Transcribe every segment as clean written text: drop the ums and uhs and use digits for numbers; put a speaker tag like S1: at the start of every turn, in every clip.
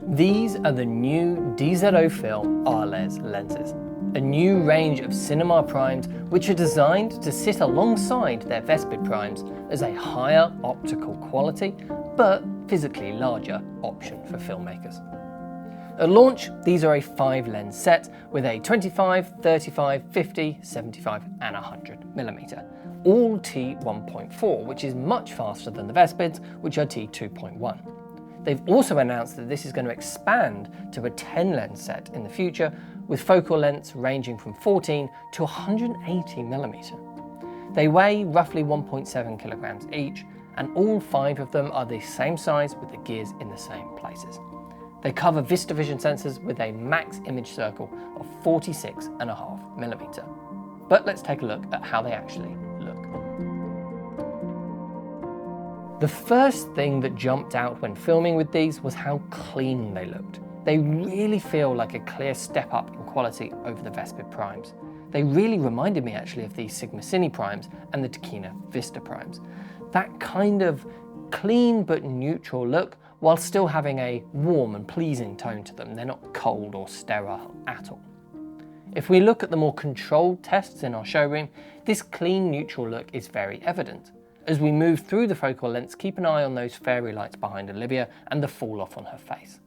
S1: These are the new DZOfilm Arles lenses, a new range of cinema primes which are designed to sit alongside their Vespid primes as a higher optical quality but physically larger option for filmmakers. At launch, these are a 5-lens set with a 25, 35, 50, 75 and 100mm, all T1.4, which is much faster than the Vespids, which are T2.1. They've also announced that this is going to expand to a 10-lens set in the future, with focal lengths ranging from 14 to 180mm. They weigh roughly 1.7 kilograms each, and all 5 of them are the same size with the gears in the same places. They cover vista vision sensors with a max image circle of 46.5mm. But let's take a look at how they actually look. The first thing that jumped out when filming with these was how clean they looked. They really feel like a clear step up in quality over the Vespid Primes. They really reminded me actually of the Sigma Cine Primes and the Tachyna Vista Primes. That kind of clean but neutral look, while still having a warm and pleasing tone to them. They're not cold or sterile at all. If we look at the more controlled tests in our showroom, this clean neutral look is very evident. As we move through the focal lengths, keep an eye on those fairy lights behind Olivia and the fall off on her face.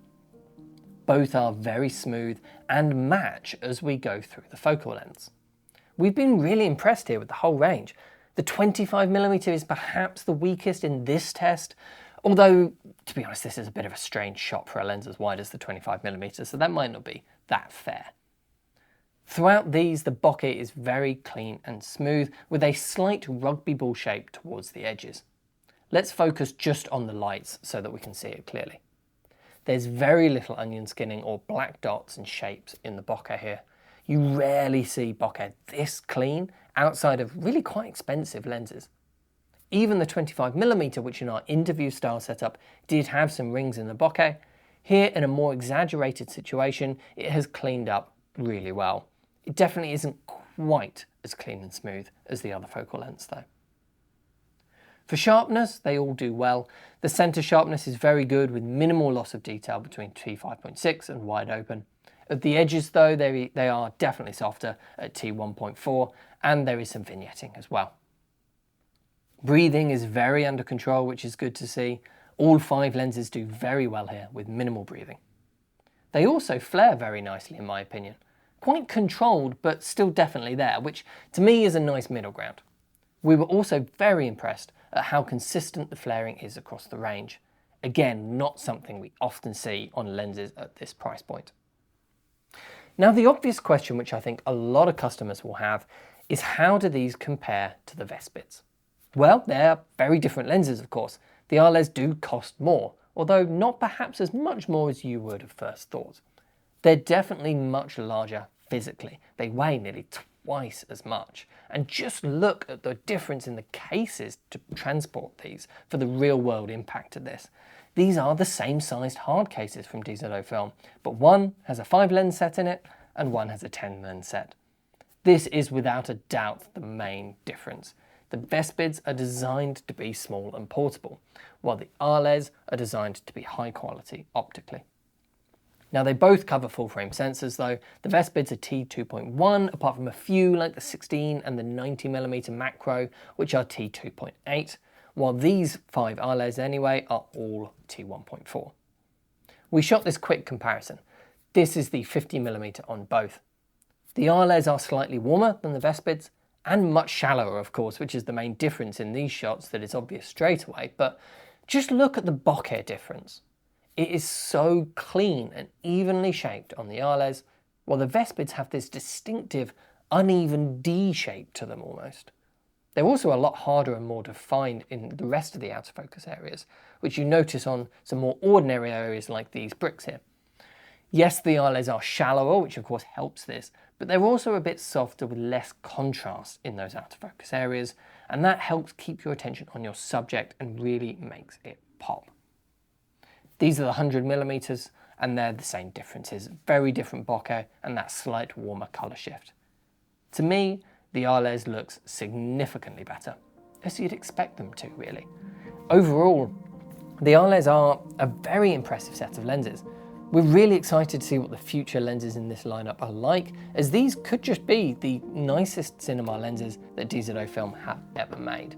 S1: Both are very smooth and match as we go through the focal lengths. We've been really impressed here with the whole range. The 25mm is perhaps the weakest in this test, although, to be honest, this is a bit of a strange shot for a lens as wide as the 25mm, so that might not be that fair. Throughout these, the bokeh is very clean and smooth, with a slight rugby ball shape towards the edges. Let's focus just on the lights so that we can see it clearly. There's very little onion skinning or black dots and shapes in the bokeh here. You rarely see bokeh this clean outside of really quite expensive lenses. Even the 25mm, which in our interview style setup did have some rings in the bokeh, here in a more exaggerated situation, it has cleaned up really well. It definitely isn't quite as clean and smooth as the other focal lengths though. For sharpness, they all do well. The center sharpness is very good with minimal loss of detail between T5.6 and wide open. At the edges though, they are definitely softer at T1.4, and there is some vignetting as well. Breathing is very under control, which is good to see. All 5 lenses do very well here with minimal breathing. They also flare very nicely in my opinion. Quite controlled, but still definitely there, which to me is a nice middle ground. We were also very impressed at how consistent the flaring is across the range. Again, not something we often see on lenses at this price point. Now the obvious question which I think a lot of customers will have is how do these compare to the Vespids? Well, they're very different lenses of course. The Arles do cost more, although not perhaps as much more as you would have first thought. They're definitely much larger physically. They weigh nearly twice as much. And just look at the difference in the cases to transport these for the real world impact of this. These are the same sized hard cases from DZOfilm, but one has a 5-lens set in it and one has a 10-lens set. This is without a doubt the main difference. The Vespids are designed to be small and portable, while the Arles are designed to be high quality optically. Now they both cover full frame sensors though. The Vespids are T2.1, apart from a few like the 16 and the 90mm macro, which are T2.8, while these 5 Arles anyway are all T1.4. We shot this quick comparison. This is the 50mm on both. The Arles are slightly warmer than the Vespids, and much shallower of course, which is the main difference in these shots that is obvious straight away, but just look at the bokeh difference. It is so clean and evenly shaped on the Arles, while the Vespids have this distinctive uneven D shape to them almost. They're also a lot harder and more defined in the rest of the outer focus areas, which you notice on some more ordinary areas like these bricks here. Yes, the Arles are shallower, which of course helps this, but they're also a bit softer with less contrast in those outer focus areas, and that helps keep your attention on your subject and really makes it pop. These are the 100mm, and they're the same differences. Very different bokeh and that slight warmer colour shift. To me, the Arles looks significantly better, as you'd expect them to really. Overall, The Arles are a very impressive set of lenses. We're really excited to see what the future lenses in this lineup are like, as these could just be the nicest cinema lenses that DZOfilm have ever made.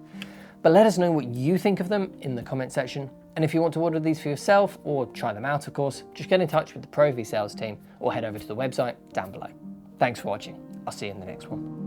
S1: But let us know what you think of them in the comment section, and if you want to order these for yourself, or try them out of course, just get in touch with the ProV sales team or head over to the website down below. Thanks for watching, I'll see you in the next one.